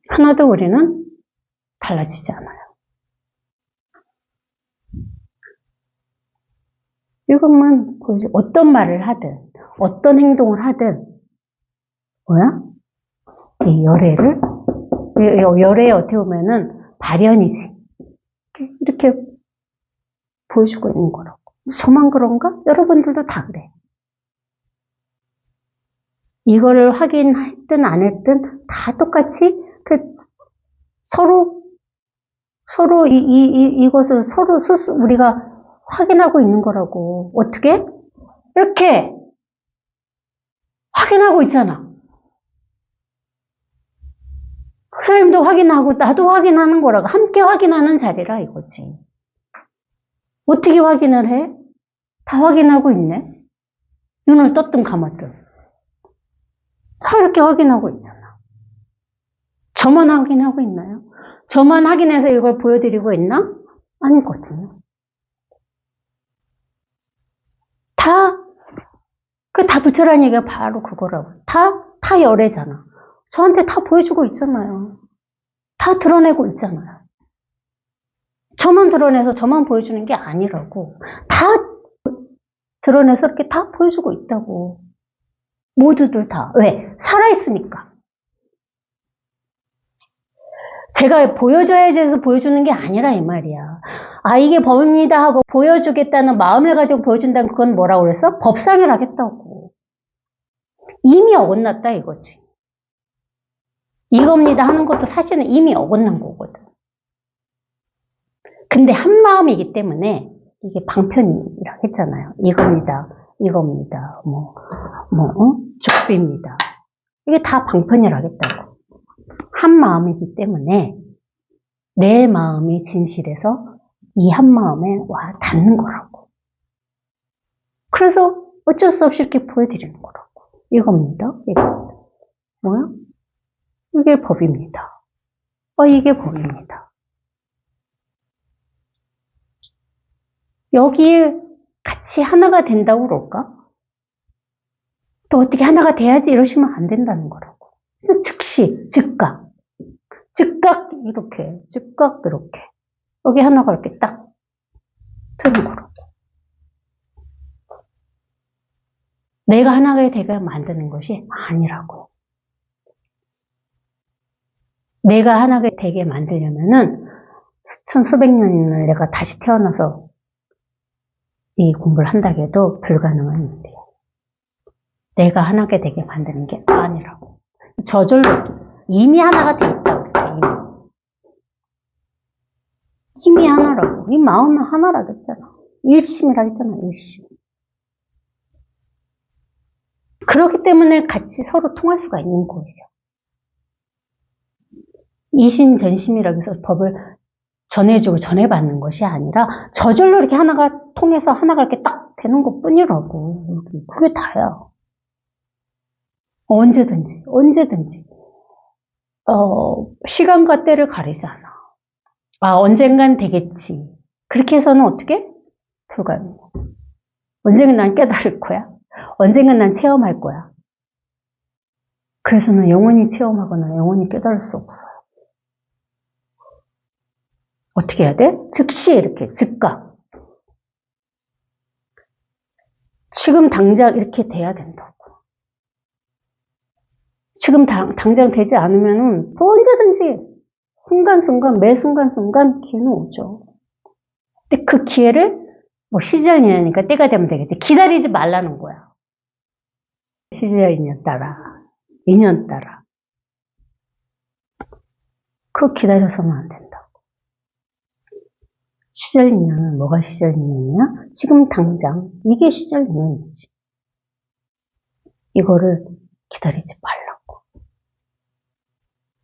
하나도 우리는 달라지지 않아요. 이것만 보여줘. 어떤 말을 하든, 어떤 행동을 하든, 뭐야? 이 열애의 어떻게 보면은 발현이지. 이렇게 보여주고 있는 거라고. 저만 그런가? 여러분들도 다 그래. 이거를 확인했든 안 했든 다 똑같이 서로 이것을 서로 스스로 우리가 확인하고 있는 거라고. 어떻게? 이렇게 확인하고 있잖아. 그 사람도 확인하고 나도 확인하는 거라고. 함께 확인하는 자리라 이거지. 어떻게 확인을 해? 다 확인하고 있네. 눈을 떴든 감았든. 다 이렇게 확인하고 있잖아. 저만 확인하고 있나요? 저만 확인해서 이걸 보여드리고 있나? 아니거든요. 다 부처라는 얘기가 바로 그거라고. 다 열애잖아. 저한테 다 보여주고 있잖아요. 다 드러내고 있잖아요. 저만 드러내서 저만 보여주는 게 아니라고. 다 드러내서 이렇게 다 보여주고 있다고. 모두들 다. 왜? 살아있으니까. 제가 보여줘야지 해서 보여주는 게 아니라 이 말이야. 아, 이게 법입니다 하고 보여주겠다는 마음을 가지고 보여준다는 그건 뭐라고 그랬어? 법상을 하겠다고. 이미 어긋났다 이거지. 이겁니다 하는 것도 사실은 이미 어긋난 거거든. 근데 한 마음이기 때문에 이게 방편이라고 했잖아요. 이겁니다. 죽비입니다. 이게 다 방편이라고 하겠다고. 한 마음이기 때문에 내 마음이 진실해서 이 한 마음에 와 닿는 거라고. 그래서 어쩔 수 없이 이렇게 보여드리는 거라고. 이겁니다. 뭐야? 이게 법입니다. 이게 법입니다. 여기에 같이 하나가 된다고 그럴까? 또 어떻게 하나가 돼야지 이러시면 안 된다는 거라고. 즉시, 즉각 이렇게, 즉각 이렇게. 여기 하나가 이렇게 딱 트는 거라고. 내가 하나가 되게 만드는 것이 아니라고. 내가 하나가 되게 만들려면은 수천 수백 년을 내가 다시 태어나서 이 공부를 한다고 해도 불가능한 일이에요. 내가 하나가 되게 만드는 게 아니라고. 저절로 이미 하나가 돼 있다고 그렇게 이미 하나라고. 이 마음은 하나라고 했잖아. 일심이라고 했잖아. 일심. 그렇기 때문에 같이 서로 통할 수가 있는 거예요. 이심전심이라고 해서 법을 전해주고 전해받는 것이 아니라 저절로 이렇게 하나가 통해서 하나가 이렇게 딱 되는 것 뿐이라고. 그게 다야. 언제든지 시간과 때를 가리지 않아. 언젠간 되겠지. 그렇게 해서는 어떻게? 불가능해. 언젠간 난 깨달을 거야. 언젠간 난 체험할 거야. 그래서는 영원히 체험하거나 영원히 깨달을 수 없어요. 어떻게 해야 돼? 즉시 이렇게 즉각. 지금 당장 이렇게 돼야 된다고. 지금 당장 되지 않으면은 언제든지 순간순간 매 순간순간 기회는 오죠. 근데 그 기회를 시절이니까 때가 되면 되겠지. 기다리지 말라는 거야. 시절이냐 따라 2년 따라 그거 기다려서는 안 된다고. 시절이냐는 뭐가 시절이냐? 지금 당장 이게 시절이냐지. 이거를 기다리지 말라고.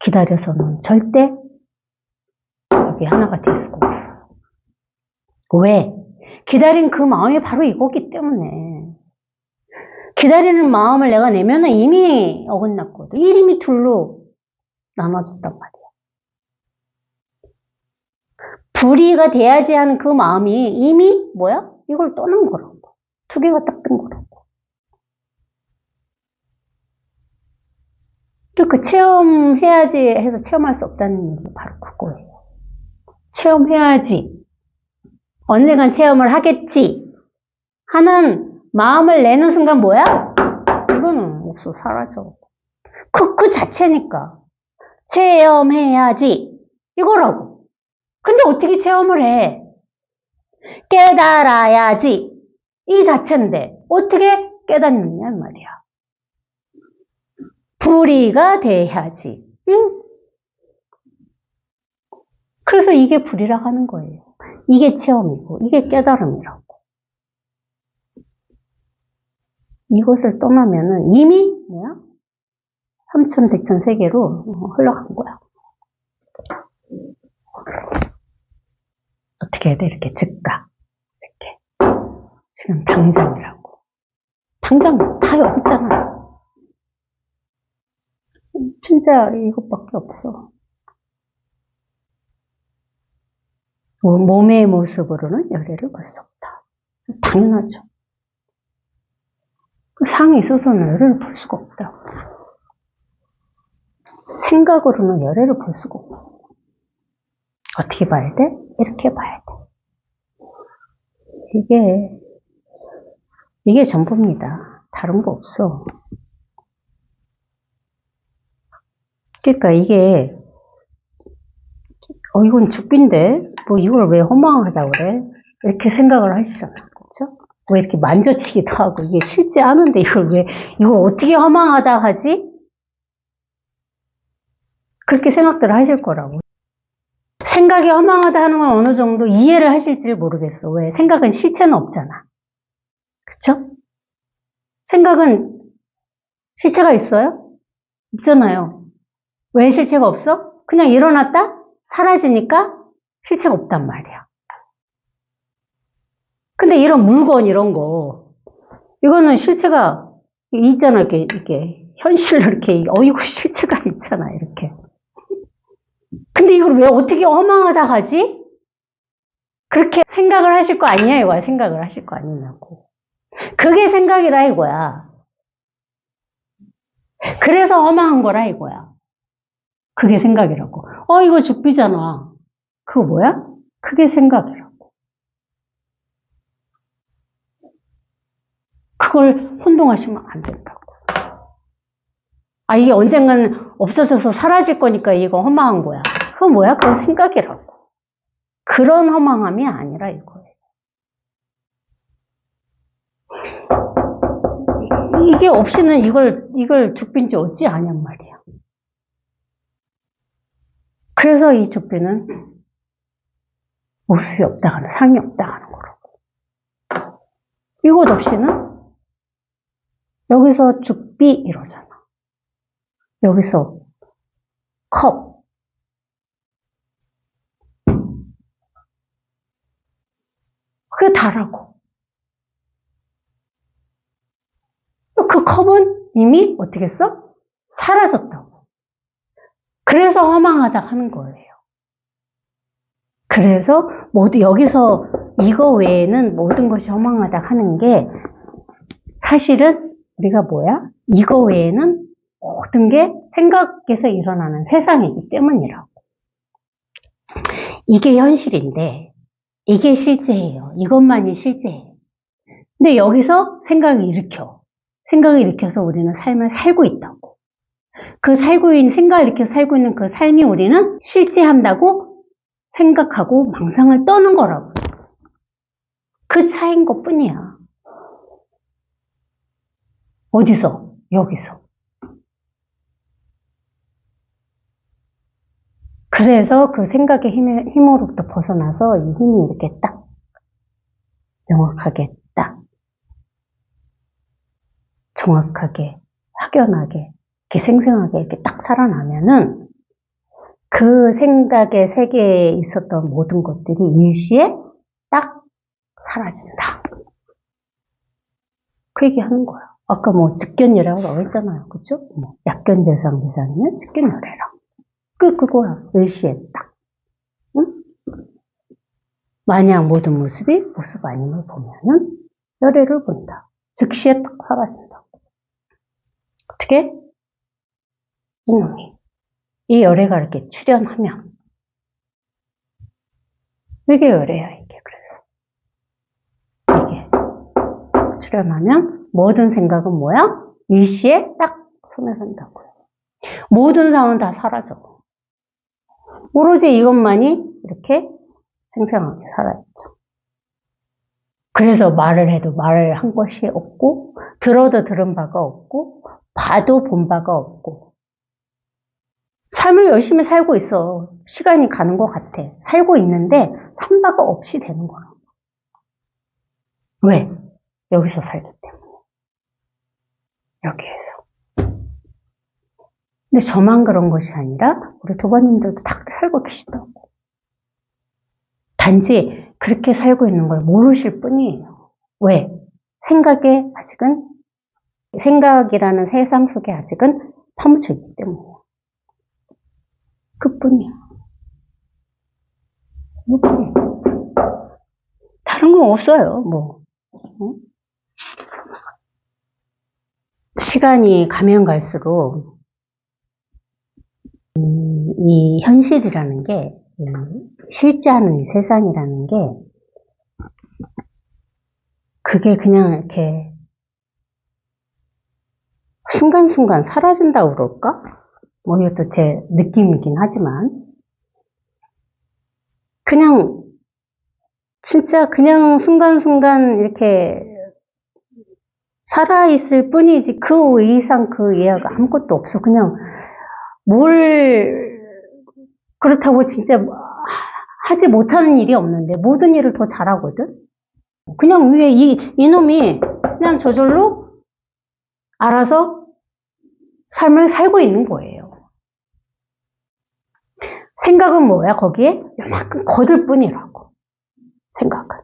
기다려서는 절대 여기 하나가 될 수가 없어요. 왜? 기다린 그 마음이 바로 이거기 때문에. 기다리는 마음을 내가 내면은 이미 어긋났거든. 이미 둘로 나눠졌단 말이야. 불이가 돼야지 하는 그 마음이 이미 뭐야? 이걸 떠난 거라고. 두 개가 딱 뜬 거라고. 그러니까 체험해야지 해서 체험할 수 없다는 얘기 바로 그거예요. 체험해야지. 언젠간 체험을 하겠지 하는 마음을 내는 순간 뭐야? 이거는 없어. 사라져. 그 자체니까. 체험해야지. 이거라고. 근데 어떻게 체험을 해? 깨달아야지. 이 자체인데 어떻게 깨닫느냐 말이야. 불이가 돼야지. 응? 그래서 이게 불이라고 하는 거예요. 이게 체험이고 이게 깨달음이라고. 이것을 떠나면은 이미 뭐야? 삼천백천 세계로 흘러간 거야. 어떻게 해야 돼? 이렇게 즉각. 이렇게. 지금 당장이라고. 당장 다 여기 있잖아. 진짜 이것밖에 없어. 몸의 모습으로는 열애를 볼 수 없다. 당연하죠. 상이 있어서는 열애를 볼 수가 없다. 생각으로는 열애를 볼 수가 없어. 어떻게 봐야 돼? 이렇게 봐야 돼. 이게 전부입니다. 다른 거 없어. 그러니까 이게 이건 죽빈데 뭐 이걸 왜 허망하다고 그래? 이렇게 생각을 하시잖아요. 그렇죠? 왜 이렇게 만져치기도 하고 이게 실제 하는데 이걸 어떻게 허망하다 하지? 그렇게 생각들을 하실 거라고. 생각이 허망하다 하는 건 어느 정도 이해를 하실지 모르겠어. 왜? 생각은 실체는 없잖아. 그쵸? 생각은 실체가 있어요? 있잖아요. 왜 실체가 없어? 그냥 일어났다? 사라지니까 실체가 없단 말이야. 근데 이런 물건, 이런 거, 이거는 실체가 있잖아. 이렇게 현실로 이렇게, 어이구, 실체가 있잖아. 이렇게. 근데 이걸 왜 어떻게 허망하다 하지? 그렇게 생각을 하실 거 아니냐, 이거야. 생각을 하실 거 아니냐고. 그게 생각이라 이거야. 그래서 허망한 거라 이거야. 그게 생각이라고. 이거 죽비잖아. 그거 뭐야? 그게 생각이라고. 그걸 혼동하시면 안 된다고. 이게 언젠가는 없어져서 사라질 거니까 이거 허망한 거야. 그건 뭐야? 그건 생각이라고. 그런 허망함이 아니라 이거예요. 이게 없이는 이걸 죽빈지 어찌 아냔 말이야. 그래서 이 죽비는 모습이 없다 하는, 상이 없다 하는 거라고. 이것 없이는 여기서 죽비 이러잖아. 여기서 컵. 그게 다라고. 그 컵은 이미 어떻게 했어? 사라졌다고. 그래서 허망하다 하는 거예요. 그래서 모두 여기서 이거 외에는 모든 것이 허망하다 하는 게 사실은 우리가 뭐야? 이거 외에는 모든 게 생각에서 일어나는 세상이기 때문이라고. 이게 현실인데 이게 실제예요. 이것만이 실제예요. 근데 여기서 생각을 일으켜서 우리는 삶을 살고 있다고. 그 생각을 일으켜서 살고 있는 그 삶이 우리는 실제한다고 생각하고 망상을 떠는 거라고. 그 차이인 것 뿐이야. 어디서? 여기서. 그래서 그 생각의 힘으로부터 벗어나서 이 힘이 이렇게 딱 명확하게 딱 정확하게 확연하게 이렇게 생생하게 이렇게 딱 살아나면은 그 생각의 세계에 있었던 모든 것들이 일시에 딱 사라진다. 그 얘기 하는 거야. 아까 뭐 즉견이라고 했잖아요. 그죠? 뭐 약견재상 대상이면 즉견열애라. 그거야. 일시에 딱. 응? 만약 모든 모습이 모습 아님을 보면은 열애를 본다. 즉시에 딱 사라진다. 어떻게? 이놈이 이 열애가 이렇게 출현하면 이게 열애야. 이게 그래서 이게 출현하면 모든 생각은 뭐야? 일시에 딱 손에 산다고요. 모든 상황은 다 사라져. 오로지 이것만이 이렇게 생생하게 살아있죠. 그래서 말을 해도 말을 한 것이 없고, 들어도 들은 바가 없고, 봐도 본 바가 없고, 삶을 열심히 살고 있어. 시간이 가는 것 같아. 살고 있는데 산 바가 없이 되는 거야. 왜? 여기서 살기 때문에. 여기에서. 근데 저만 그런 것이 아니라 우리 도반님들도 다 그렇게 살고 계시다고. 단지 그렇게 살고 있는 걸 모르실 뿐이에요. 왜? 생각이라는 세상 속에 아직은 파묻혀 있기 때문이에요. 그뿐이야. 다른 건 없어요, 뭐. 시간이 가면 갈수록 이 현실이라는 게, 실제하는 이 세상이라는 게, 그게 그냥 이렇게 순간순간 사라진다고 그럴까? 뭐 이것도 제 느낌이긴 하지만, 그냥 진짜 그냥 순간순간 이렇게 살아있을 뿐이지 그 이상 그 이하가 아무것도 없어. 그냥 그렇다고 진짜 하지 못하는 일이 없는데 모든 일을 더 잘하거든. 그냥 위에 이놈이 그냥 저절로 알아서 삶을 살고 있는 거예요. 생각은 뭐야? 거기에 요만큼 거들 뿐이라고. 생각은.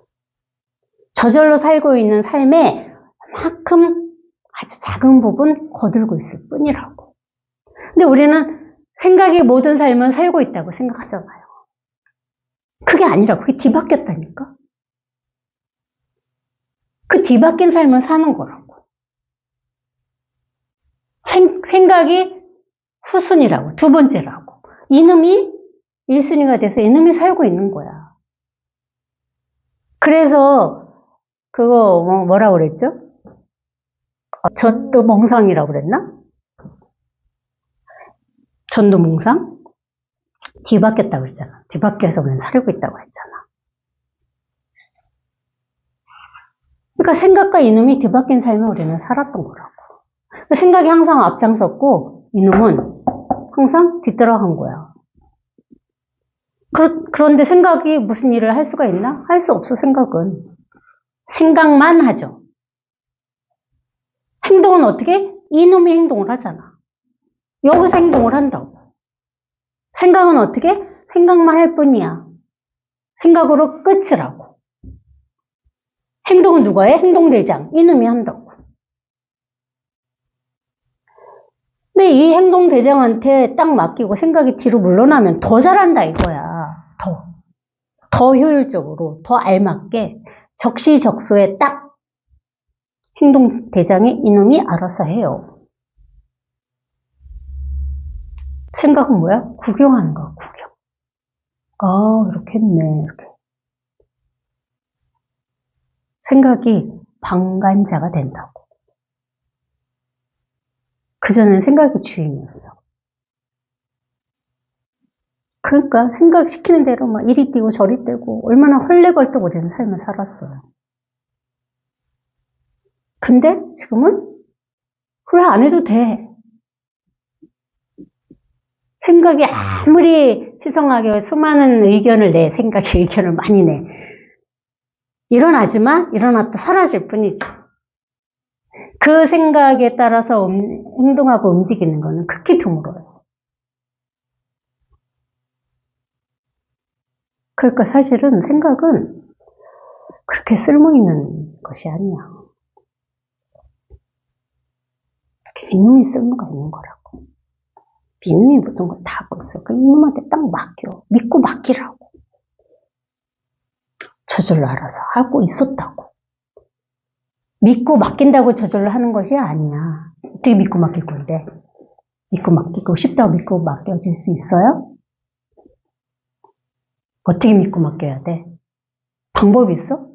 저절로 살고 있는 삶에 요만큼 아주 작은 부분 거들고 있을 뿐이라고. 근데 우리는 생각이 모든 삶을 살고 있다고 생각하잖아요. 그게 아니라 그게 뒤바뀌었다니까. 그 뒤바뀐 삶을 사는 거라고. 생각이 후순위라고, 두 번째라고. 이놈이 1순위가 돼서 이놈이 살고 있는 거야. 그래서 그거 뭐라고 그랬죠? 전도몽상이라고 그랬나? 전도몽상? 뒤바뀌었다고 그랬잖아. 뒤바뀌어서 그냥 살고 있다고 했잖아. 그러니까 생각과 이놈이 뒤바뀐 삶을 우리는 살았던 거라고. 생각이 항상 앞장섰고 이놈은 항상 뒤따라간 거야. 그런데 생각이 무슨 일을 할 수가 있나? 할 수 없어. 생각은. 생각만 하죠. 행동은 어떻게? 이놈이 행동을 하잖아. 여기서 행동을 한다고. 생각은 어떻게? 생각만 할 뿐이야. 생각으로 끝이라고. 행동은 누가 해? 행동대장. 이놈이 한다고. 근데 이 행동대장한테 딱 맡기고 생각이 뒤로 물러나면 더 잘한다 이거야. 더 효율적으로, 더 알맞게 적시적소에 딱 행동대장이 이놈이 알아서 해요. 생각은 뭐야? 구경하는 거야, 구경. 아, 이렇게 했네, 이렇게. 생각이 방관자가 된다고. 그전엔 생각이 주인이었어. 그러니까 생각시키는 대로 막 이리 뛰고 저리 뛰고 얼마나 헐레벌떡 우리는 삶을 살았어요. 근데 지금은 그래 안 해도 돼. 생각이 아무리 시성하게 수많은 의견을 내, 생각의 의견을 많이 내. 일어나지만 일어났다 사라질 뿐이지. 그 생각에 따라서 행동하고 움직이는 거는 극히 드물어요. 그러니까 사실은 생각은 그렇게 쓸모있는 것이 아니야. 이놈이 쓸모가 있는 거라고. 이놈이 모든 걸 다 하고 있어. 그 이놈한테 딱 맡겨. 믿고 맡기라고. 저절로 알아서 하고 있었다고. 믿고 맡긴다고 저절로 하는 것이 아니야. 어떻게 믿고 맡길 건데? 믿고 맡기고 싶다고 믿고 맡겨질 수 있어요? 어떻게 믿고 맡겨야 돼? 방법이 있어?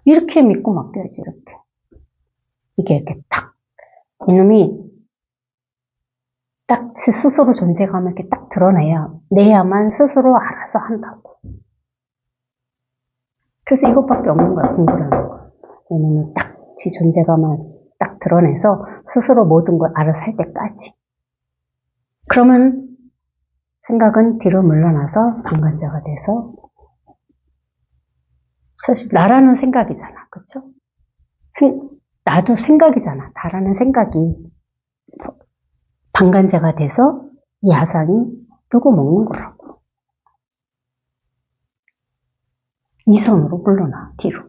이렇게 믿고 맡겨야지, 이렇게. 이게 이렇게 딱. 이놈이 딱 스스로 존재감을 이렇게 딱 내야만 스스로 알아서 한다고. 그래서 이것밖에 없는 거야, 공부라는 거. 이놈이 딱 지 존재감을 딱 드러내서 스스로 모든 걸 알아서 할 때까지. 그러면 생각은 뒤로 물러나서 방관자가 돼서 사실 나라는 생각이잖아. 그쵸? 나도 생각이잖아. 나라는 생각이 방관자가 돼서 이 야상이 누구 먹는 거라고. 이 손으로 물러나 뒤로.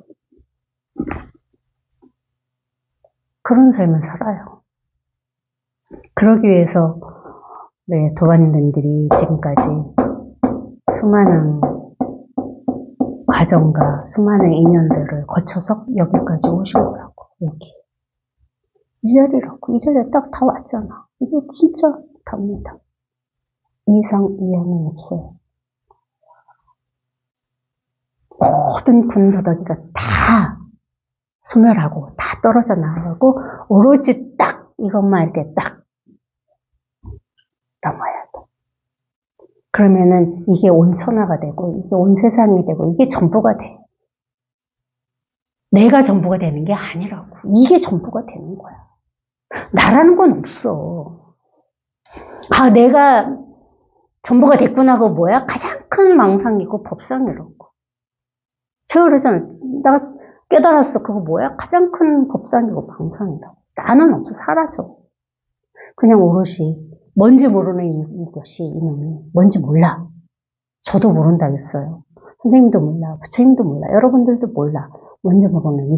그런 삶을 살아요. 그러기 위해서 도반님들이 지금까지 수많은 과정과 수많은 인연들을 거쳐서 여기까지 오신 거라고. 여기. 이 자리라고. 이 자리에 딱 다 왔잖아. 이게 진짜 답니다. 이상 이하는 없어요. 모든 군더더기가 다 소멸하고 다 떨어져 나가고 오로지 딱 이것만 이렇게 딱 넘어야 돼. 그러면은 이게 온 천하가 되고 이게 온 세상이 되고 이게 전부가 돼. 내가 전부가 되는 게 아니라고. 이게 전부가 되는 거야. 나라는 건 없어. 아, 내가 전부가 됐구나. 그거 뭐야? 가장 큰 망상이고 법상이라고. 제가 그러잖아. 내가 깨달았어. 그거 뭐야? 가장 큰 법상이고 망상이라고. 나는 없어. 사라져. 그냥 오롯이 뭔지 모르는 이것이 이놈이 뭔지 몰라. 저도 모른다겠어요. 선생님도 몰라. 부처님도 몰라. 여러분들도 몰라. 뭔지 모르는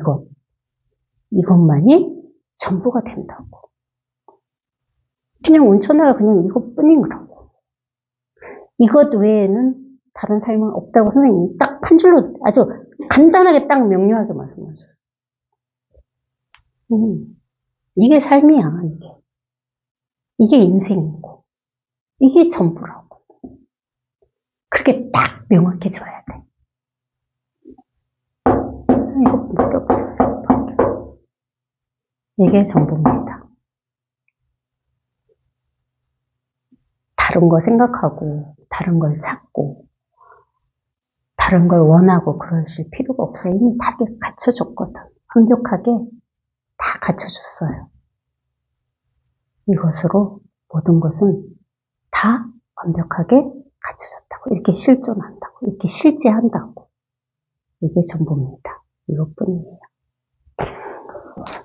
이것만이 전부가 된다고. 그냥 온천하가 그냥 이것뿐인 거라고. 이것 외에는 다른 삶은 없다고 선생님이 딱 한 줄로 아주 간단하게 딱 명료하게 말씀하셨어요. 이게 삶이야, 이게. 이게 인생이고. 이게 전부라고. 그렇게 딱 명확해져야 돼. 이것밖에 없어요. 이게 전부입니다. 다른 거 생각하고, 다른 걸 찾고, 다른 걸 원하고 그러실 필요가 없어요. 이미 다 갖춰줬거든. 완벽하게 다 갖춰줬어요. 이것으로 모든 것은 다 완벽하게 갖춰졌다고. 이렇게 실존한다고. 이렇게 실제한다고. 이게 전부입니다. 이것뿐이에요.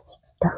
쉽시다.